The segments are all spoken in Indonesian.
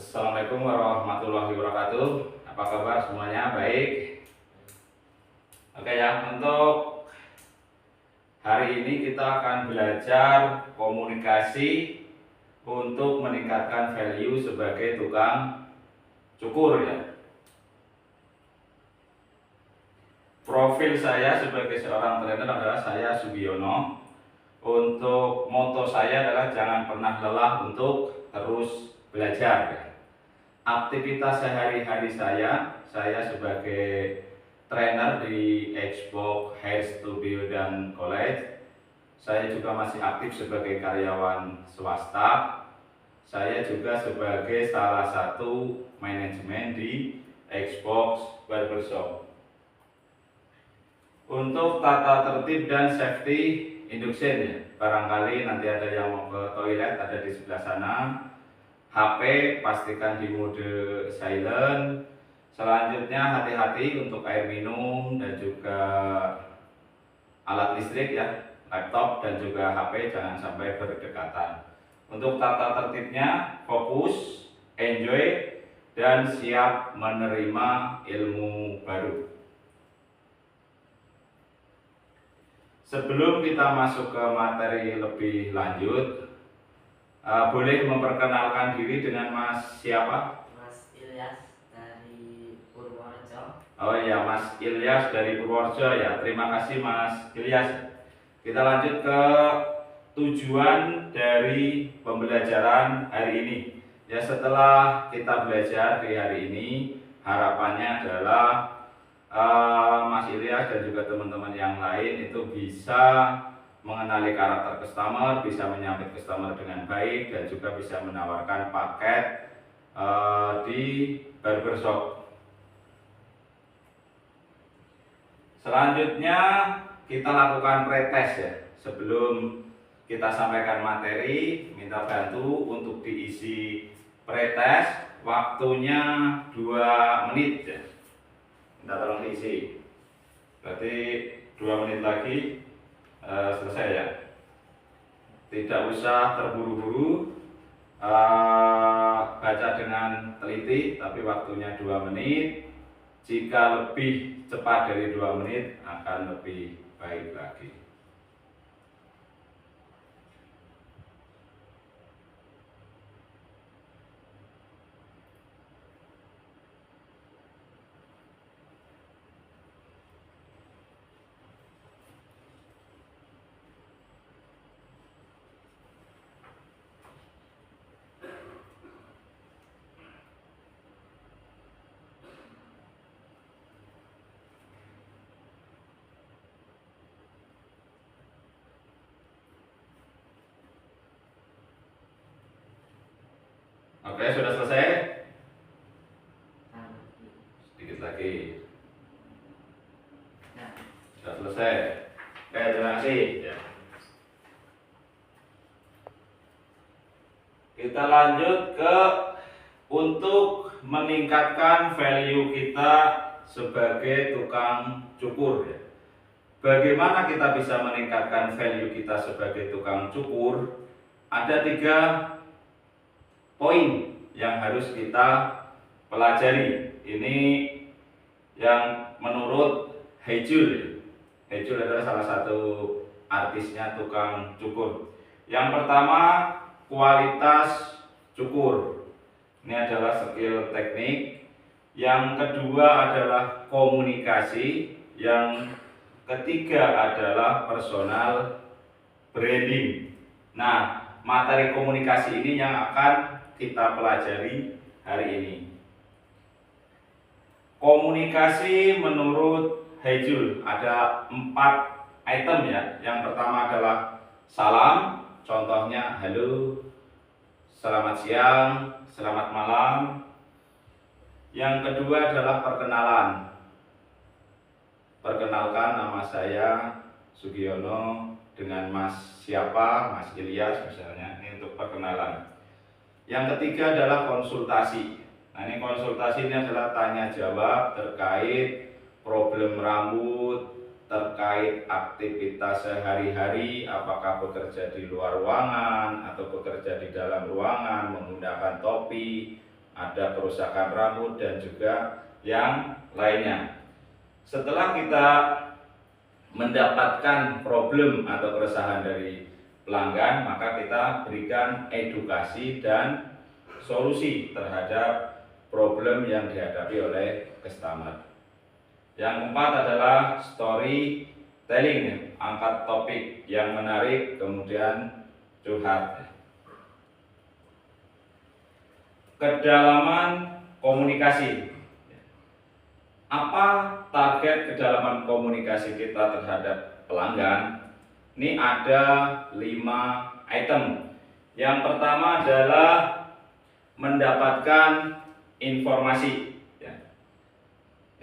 Assalamualaikum warahmatullahi wabarakatuh. Apa kabar semuanya? Baik. Oke ya, untuk hari ini kita akan belajar komunikasi untuk meningkatkan value sebagai tukang cukur ya. Profil saya sebagai seorang trainer adalah saya Sugiono. Untuk moto saya adalah jangan pernah lelah untuk terus belajar. Aktivitas sehari-hari saya sebagai trainer di Xbox Hair Studio dan College. Saya juga masih aktif sebagai karyawan swasta. Saya juga sebagai salah satu manajemen di Xbox Barbershop. Untuk tata tertib dan safety induction ya, barangkali nanti ada yang mau ke toilet, ada di sebelah sana. HP pastikan di mode silent. Selanjutnya hati-hati untuk air minum dan juga alat listrik ya, laptop dan juga HP jangan sampai berdekatan. Untuk tata tertibnya fokus, enjoy, dan siap menerima ilmu baru. Sebelum kita masuk ke materi lebih lanjut, boleh memperkenalkan diri dengan Mas siapa? Mas Ilyas dari Purworejo. Oh iya, Mas Ilyas dari Purworejo ya. Terima kasih Mas Ilyas. Kita lanjut ke tujuan dari pembelajaran hari ini. Ya, setelah kita belajar di hari ini, harapannya adalah Mas Ilyas dan juga teman-teman yang lain itu bisa mengenali karakter customer, bisa menyambut customer dengan baik, dan juga bisa menawarkan paket di barbershop. Selanjutnya kita lakukan pretest ya. Sebelum kita sampaikan materi, minta bantu untuk diisi pretest. Waktunya 2 menit ya. Minta tolong diisi. Berarti 2 menit lagi selesai ya. Tidak usah terburu-buru, baca dengan teliti, tapi waktunya 2 menit. Jika lebih cepat dari 2 menit akan lebih baik lagi. Oke, sudah selesai? Sedikit lagi. Nah, Sudah selesai. Oke, terima kasih. Ya. Kita lanjut ke untuk meningkatkan value kita sebagai tukang cukur ya. Bagaimana kita bisa meningkatkan value kita sebagai tukang cukur? Ada 3 poin yang harus kita pelajari. Ini yang menurut Hejul. Hejul adalah salah satu artisnya tukang cukur. Yang pertama, kualitas cukur. Ini adalah skill teknik. Yang kedua adalah komunikasi. Yang ketiga adalah personal branding. Nah, materi komunikasi ini yang akan kita pelajari hari ini. Komunikasi menurut Hejul ada 4 item ya. Yang pertama adalah salam, contohnya halo, selamat siang, selamat malam. Yang kedua adalah perkenalan. Perkenalkan, nama saya Sugiono dengan Mas siapa, Mas Ilyas misalnya. Ini untuk perkenalan. Yang ketiga adalah konsultasi. Nah, ini konsultasi ini adalah tanya jawab terkait problem rambut, terkait aktivitas sehari-hari, apakah bekerja di luar ruangan atau bekerja di dalam ruangan menggunakan topi, ada kerusakan rambut dan juga yang lainnya. Setelah kita mendapatkan problem atau keresahan dari pelanggan, maka kita berikan edukasi dan solusi terhadap problem yang dihadapi oleh customer. Yang keempat adalah storytelling, angkat topik yang menarik, kemudian curhat. Kedalaman komunikasi. Apa target kedalaman komunikasi kita terhadap pelanggan? Ini ada 5 item. Yang pertama adalah mendapatkan informasi.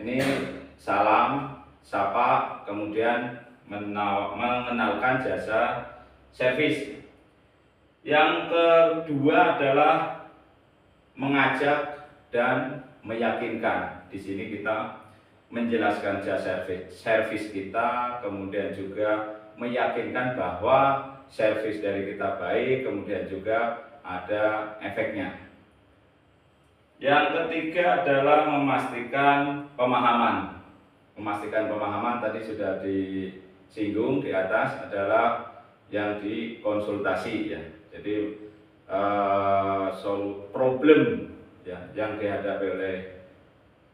Ini salam, sapa, kemudian mengenalkan jasa servis. Yang kedua adalah mengajak dan meyakinkan. Di sini kita menjelaskan jasa servis kita, kemudian juga meyakinkan bahwa servis dari kita baik, kemudian juga ada efeknya. Yang ketiga adalah memastikan pemahaman. Memastikan pemahaman tadi sudah disinggung di atas, adalah yang dikonsultasi ya. Jadi problem ya, yang dihadapi oleh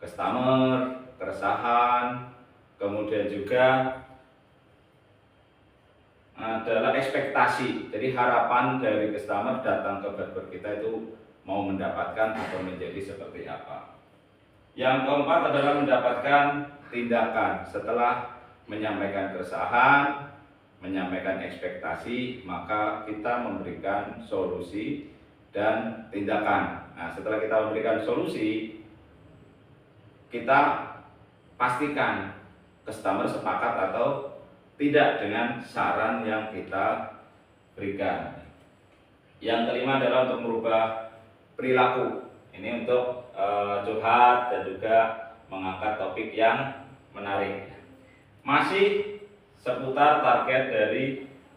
customer, keresahan, kemudian juga adalah ekspektasi. Jadi harapan dari customer datang ke barber kita itu mau mendapatkan atau menjadi seperti apa. Yang keempat adalah mendapatkan tindakan. Setelah menyampaikan keresahan, menyampaikan ekspektasi, maka kita memberikan solusi dan tindakan. Nah, setelah kita memberikan solusi, kita pastikan customer sepakat atau tidak dengan saran yang kita berikan. Yang kelima adalah untuk merubah perilaku. Ini untuk curhat dan juga mengangkat topik yang menarik. Masih seputar target dari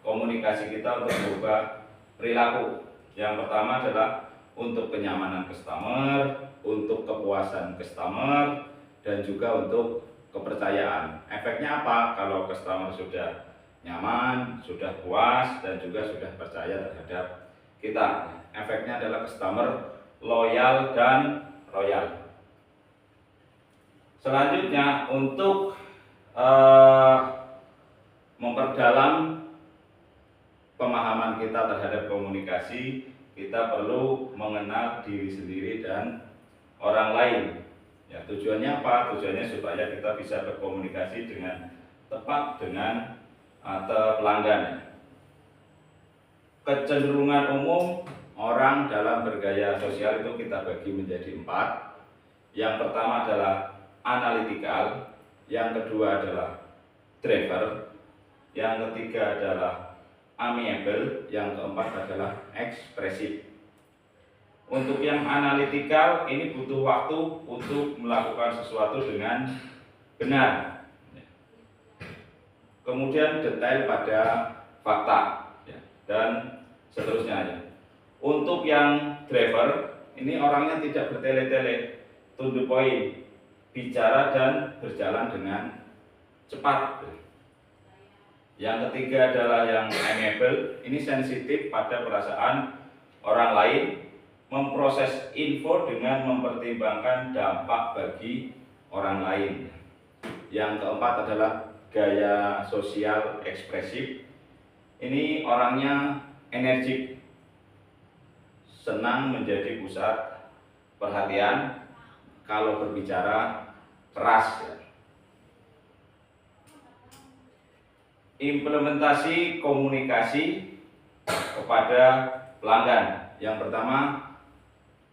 komunikasi kita untuk merubah perilaku. Yang pertama adalah untuk kenyamanan customer, untuk kepuasan customer, dan juga untuk kepercayaan. Efeknya apa? Kalau customer sudah nyaman, sudah puas, dan juga sudah percaya terhadap kita. Efeknya adalah customer loyal dan royal. Selanjutnya untuk memperdalam pemahaman kita terhadap komunikasi, kita perlu mengenal diri sendiri dan orang lain. Ya, tujuannya apa? Tujuannya supaya kita bisa berkomunikasi dengan tepat dengan pelanggan. Kecenderungan umum orang dalam bergaya sosial itu kita bagi menjadi 4. Yang pertama adalah analytical, yang kedua adalah driver, yang ketiga adalah amiable, yang keempat adalah ekspresif. Untuk yang analytical ini butuh waktu untuk melakukan sesuatu dengan benar. Kemudian detail pada fakta dan seterusnya. Untuk yang driver ini orangnya tidak bertele-tele, to the point, bicara dan berjalan dengan cepat. Yang ketiga adalah yang amiable, ini sensitif pada perasaan orang lain, memproses info dengan mempertimbangkan dampak bagi orang lain. Yang keempat adalah gaya sosial ekspresif, ini orangnya energik, senang menjadi pusat perhatian, kalau berbicara keras. Implementasi komunikasi kepada pelanggan. Yang pertama,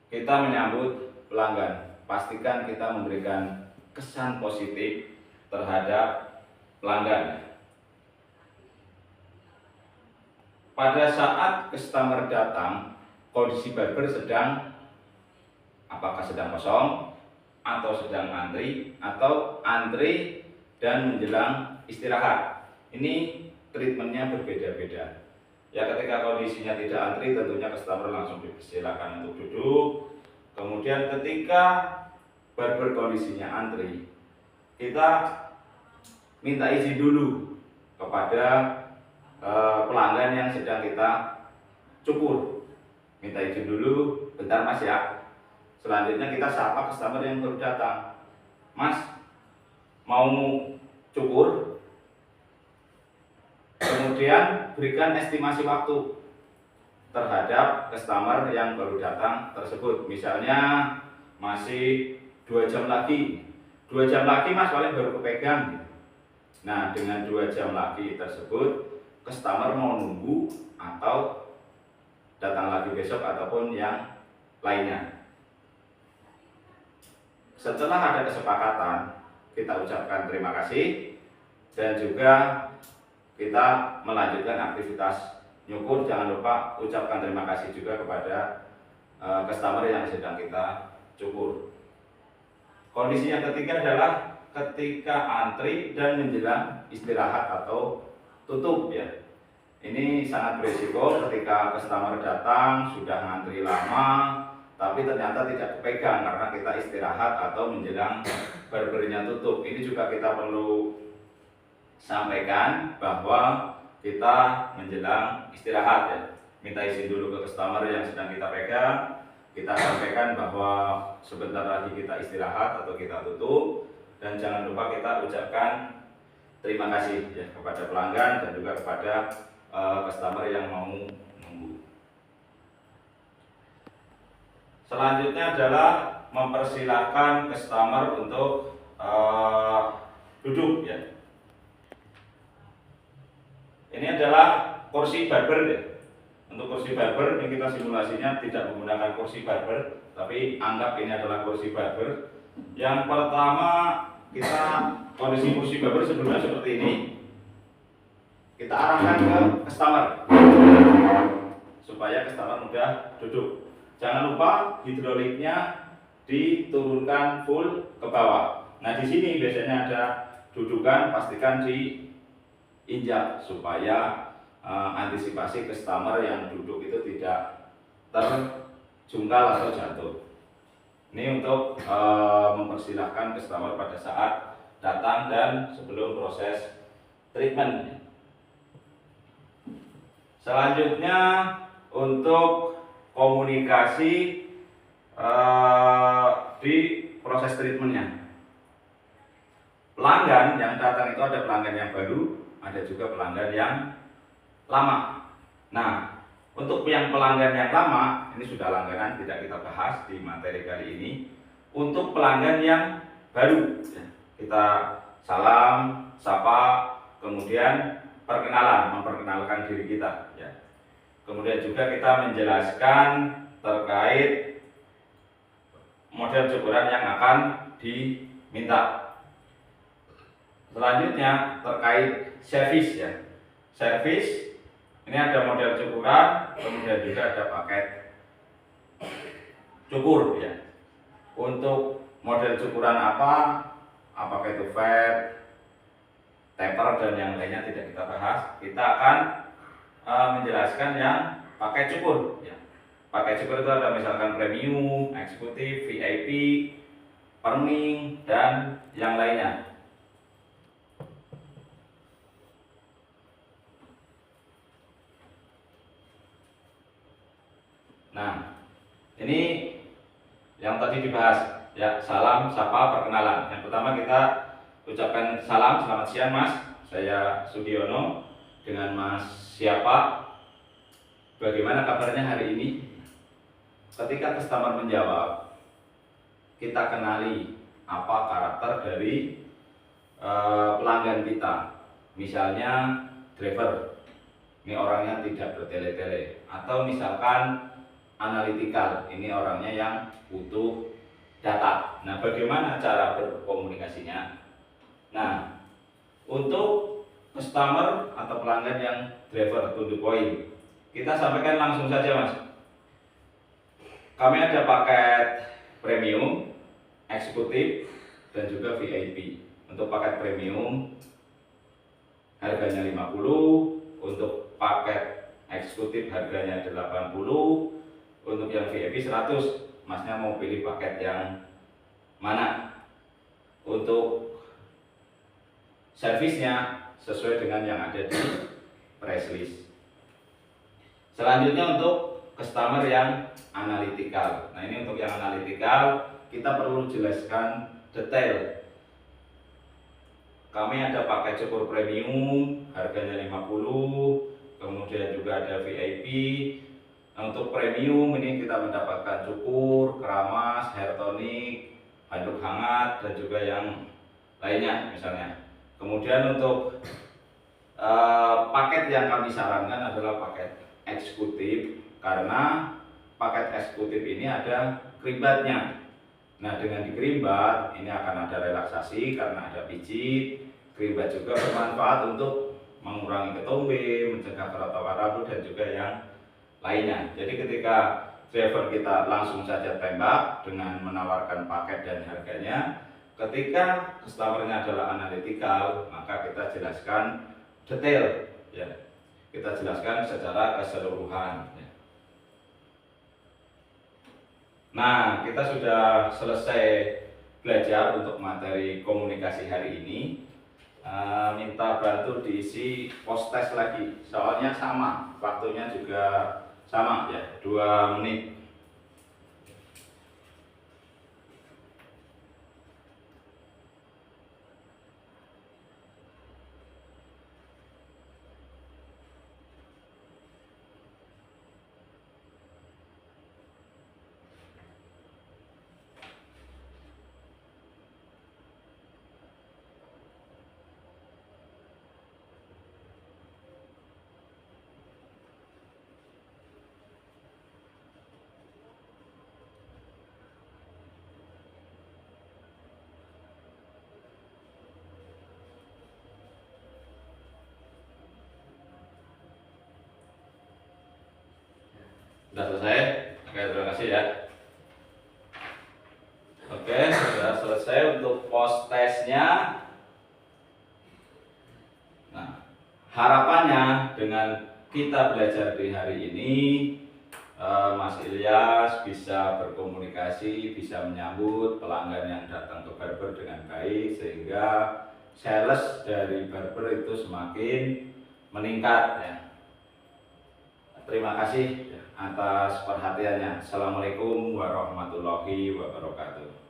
kita menyambut pelanggan. Pastikan kita memberikan kesan positif terhadap pelanggan. Pada saat customer datang, kondisi barber sedang, apakah sedang kosong atau sedang antri, atau antri dan menjelang istirahat. Ini treatmentnya berbeda-beda. Ya, ketika kondisinya tidak antri, tentunya customer langsung dipersilakan untuk duduk. Kemudian ketika barber kondisinya antri, kita minta izin dulu kepada pelanggan yang sedang kita cukur. Minta izin dulu, bentar mas ya. Selanjutnya kita sapa customer yang baru datang. Mas, mau cukur? Kemudian berikan estimasi waktu terhadap customer yang baru datang tersebut. Misalnya masih 2 jam lagi. 2 jam lagi mas paling baru kepegang. Nah, dengan 2 jam lagi tersebut, customer mau nunggu atau datang lagi besok ataupun yang lainnya. Setelah ada kesepakatan, kita ucapkan terima kasih dan juga kita melanjutkan aktivitas nyukur. Jangan lupa ucapkan terima kasih juga kepada customer yang sedang kita cukur. Kondisi yang ketiga adalah ketika antri dan menjelang istirahat atau tutup ya. Ini sangat berisiko ketika customer datang sudah ngantri lama tapi ternyata tidak kepegang karena kita istirahat atau menjelang barbernya tutup. Ini juga kita perlu sampaikan bahwa kita menjelang istirahat ya. Minta izin dulu ke customer yang sedang kita pegang. Kita sampaikan bahwa sebentar lagi kita istirahat atau kita tutup, dan jangan lupa kita ucapkan terima kasih ya kepada pelanggan dan juga kepada customer yang mau nunggu. Selanjutnya adalah mempersilahkan customer untuk duduk ya. Ini adalah kursi barber ya. Untuk kursi barber ini kita simulasinya tidak menggunakan kursi barber, tapi anggap ini adalah kursi barber. Yang pertama, kita kondisi kursi barber sebelumnya seperti ini. Kita arahkan ke customer supaya customer mudah duduk. Jangan lupa hidroliknya diturunkan full ke bawah. Nah, di sini biasanya ada dudukan, pastikan diinjak supaya antisipasi customer yang duduk itu tidak terjungkal atau jatuh. Ini untuk mempersilahkan customer pada saat datang dan sebelum proses treatment. Selanjutnya untuk komunikasi di proses treatmentnya. Pelanggan yang datang itu ada pelanggan yang baru, ada juga pelanggan yang lama. Nah, untuk yang pelanggan yang lama, ini sudah langganan, tidak kita bahas di materi kali ini. Untuk pelanggan yang baru, kita salam, sapa, kemudian perkenalan, memperkenalkan diri kita. Ya. Kemudian juga kita menjelaskan terkait model cukuran yang akan diminta. Selanjutnya terkait servis ya. Servis ini ada model cukuran, kemudian juga ada paket cukur ya. Untuk model cukuran apakah itu fat, taper dan yang lainnya tidak kita bahas. Kita akan menjelaskan yang pakai cukur ya. Pakai cukur itu ada misalkan premium, eksekutif, VIP, perming dan yang lainnya. Nah, ini yang tadi dibahas ya, salam, sapa, perkenalan. Yang pertama kita ucapkan salam, selamat siang Mas, saya Sudiono. Dengan Mas siapa? Bagaimana kabarnya hari ini? Ketika customer menjawab, kita kenali apa karakter dari pelanggan kita. Misalnya driver, ini orangnya tidak bertele-tele, atau misalkan analytical, ini orangnya yang butuh data. Nah, bagaimana cara berkomunikasinya? Nah, untuk customer atau pelanggan yang driver to the point, kita sampaikan langsung saja Mas. Kami ada paket premium, eksekutif, dan juga VIP. Untuk paket premium harganya 50, untuk paket eksekutif harganya 80, untuk yang VIP 100. Masnya mau pilih paket yang mana. Untuk servisnya sesuai dengan yang ada di press list. Selanjutnya untuk customer yang analytical. Nah, ini untuk yang analytical kita perlu jelaskan detail. Kami ada paket cukur premium, harganya 50, kemudian juga ada VIP. Nah, untuk premium ini kita mendapatkan cukur, keramas, hair tonic, handuk hangat, dan juga yang lainnya misalnya. Kemudian untuk paket yang kami sarankan adalah paket eksekutif, karena paket eksekutif ini ada krimbatnya. Nah, dengan dikrimbat ini akan ada relaksasi karena ada pijit. Krimbat juga bermanfaat untuk mengurangi ketombe, mencegah kerotokan rambut, dan juga yang lainnya. Jadi ketika driver kita langsung saja tembak dengan menawarkan paket dan harganya, ketika customernya adalah analytical, maka kita jelaskan detail, ya. Kita jelaskan secara keseluruhan. Ya. Nah, kita sudah selesai belajar untuk materi komunikasi hari ini. Minta bantu diisi post test lagi, soalnya sama, waktunya juga sama ya, 2 menit. Sudah selesai? Oke, terima kasih ya. Oke, sudah selesai untuk post testnya. Nah, harapannya dengan kita belajar di hari ini, Mas Ilyas bisa berkomunikasi, bisa menyambut pelanggan yang datang ke barber dengan baik, sehingga sales dari barber itu semakin meningkat ya. Terima kasih atas perhatiannya. Assalamualaikum warahmatullahi wabarakatuh.